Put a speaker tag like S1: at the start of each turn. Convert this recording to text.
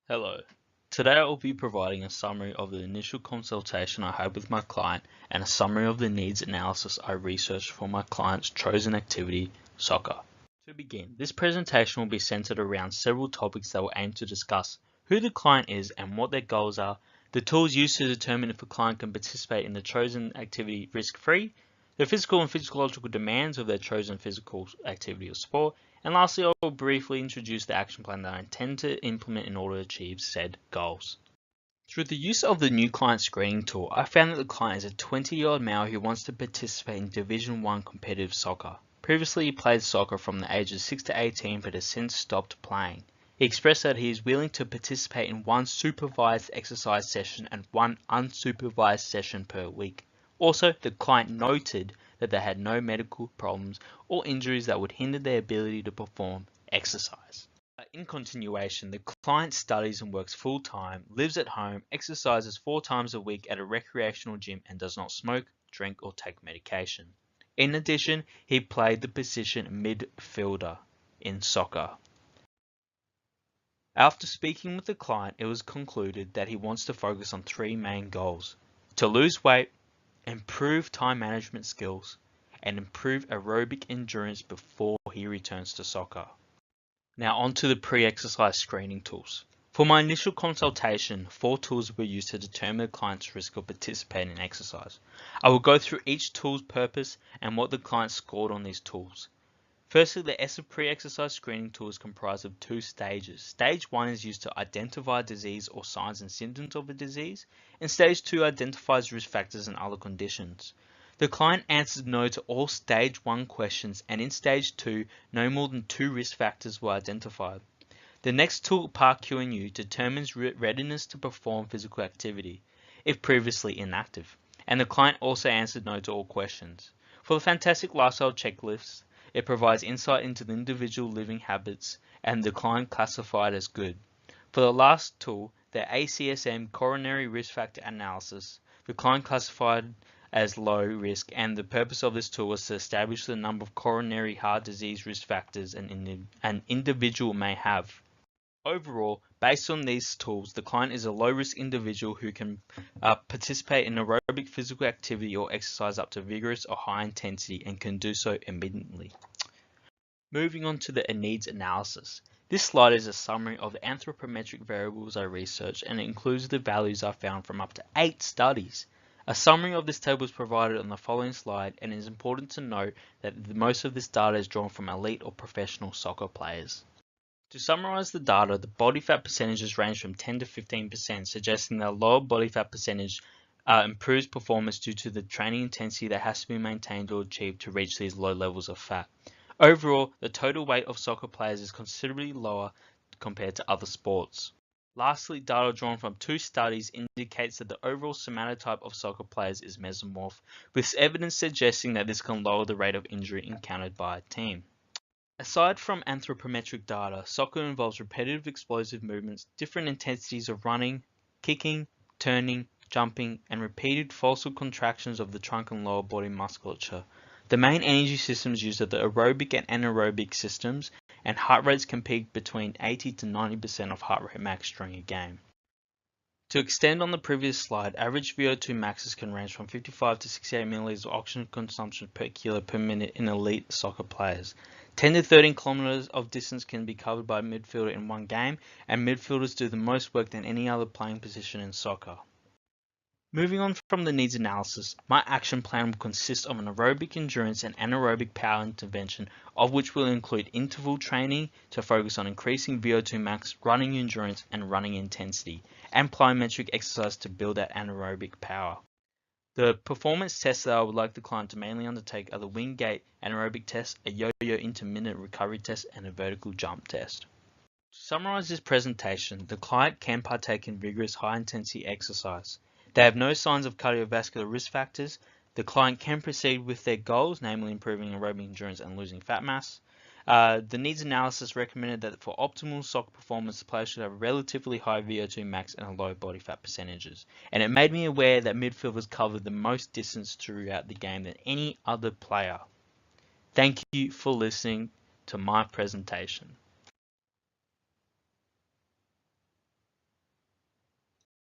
S1: Hello. Today I will be providing a summary of the initial consultation I had with my client and a summary of the needs analysis I researched for my client's chosen activity, soccer. To begin, this presentation will be centered around several topics that will aim to discuss who the client is and what their goals are, the tools used to determine if a client can participate in the chosen activity risk-free, the physical and physiological demands of their chosen physical activity or sport, and lastly, I will briefly introduce the action plan that I intend to implement in order to achieve said goals. Through the use of the new client screening tool, I found that the client is a 20-year-old male who wants to participate in Division 1 competitive soccer. Previously, he played soccer from the ages 6 to 18 but has since stopped playing. He expressed that he is willing to participate in one supervised exercise session and one unsupervised session per week. Also, the client noted that they had no medical problems or injuries that would hinder their ability to perform exercise. In continuation, the client studies and works full-time, lives at home, exercises 4 times a week at a recreational gym and does not smoke, drink or take medication. In addition, he played the position midfielder in soccer. After speaking with the client, it was concluded that he wants to focus on 3 main goals: to lose weight, improve time management skills, and improve aerobic endurance before he returns to soccer. Now on to the pre-exercise screening tools. For my initial consultation, 4 tools were used to determine the client's risk of participating in exercise. I will go through each tool's purpose and what the client scored on these tools. Firstly, the ESSA pre-exercise screening tool is comprised of 2 stages. Stage 1 is used to identify disease or signs and symptoms of a disease, and Stage 2 identifies risk factors and other conditions. The client answered no to all Stage 1 questions, and in Stage 2, no more than 2 risk factors were identified. The next tool, PAR-Q&U, determines readiness to perform physical activity, if previously inactive, and the client also answered no to all questions. For the Fantastic Lifestyle Checklist, it provides insight into the individual living habits, and the client classified as good. For the last tool, the ACSM coronary risk factor analysis, the client classified as low risk, and the purpose of this tool was to establish the number of coronary heart disease risk factors an individual may have. Overall, based on these tools, the client is a low-risk individual who can participate in aerobic physical activity or exercise up to vigorous or high intensity and can do so immediately. Moving on to the needs analysis. This slide is a summary of the anthropometric variables I researched, and it includes the values I found from up to 8 studies. A summary of this table is provided on the following slide, and it is important to note that most of this data is drawn from elite or professional soccer players. To summarize the data, the body fat percentages range from 10 to 15%, suggesting that a lower body fat percentage improves performance due to the training intensity that has to be maintained or achieved to reach these low levels of fat. Overall, the total weight of soccer players is considerably lower compared to other sports. Lastly, data drawn from 2 studies indicates that the overall somatotype of soccer players is mesomorph, with evidence suggesting that this can lower the rate of injury encountered by a team. Aside from anthropometric data, soccer involves repetitive explosive movements, different intensities of running, kicking, turning, jumping, and repeated forceful contractions of the trunk and lower body musculature. The main energy systems used are the aerobic and anaerobic systems, and heart rates can peak between 80 to 90% of heart rate max during a game. To extend on the previous slide, average VO2 maxes can range from 55 to 68 milliliters of oxygen consumption per kilo per minute in elite soccer players. 10 to 13 kilometers of distance can be covered by a midfielder in one game, and midfielders do the most work than any other playing position in soccer. Moving on from the needs analysis, my action plan will consist of an aerobic endurance and anaerobic power intervention, of which will include interval training to focus on increasing VO2 max, running endurance, and running intensity, and plyometric exercise to build that anaerobic power. The performance tests that I would like the client to mainly undertake are the wing gait anaerobic test, a yo-yo intermittent recovery test, and a vertical jump test. To summarize this presentation, the client can partake in vigorous high-intensity exercise. They have no signs of cardiovascular risk factors. The client can proceed with their goals, namely improving aerobic endurance and losing fat mass. The needs analysis recommended that for optimal soccer performance, the player should have a relatively high VO2 max and a low body fat percentages. And it made me aware that midfielders covered the most distance throughout the game than any other player. Thank you for listening to my presentation.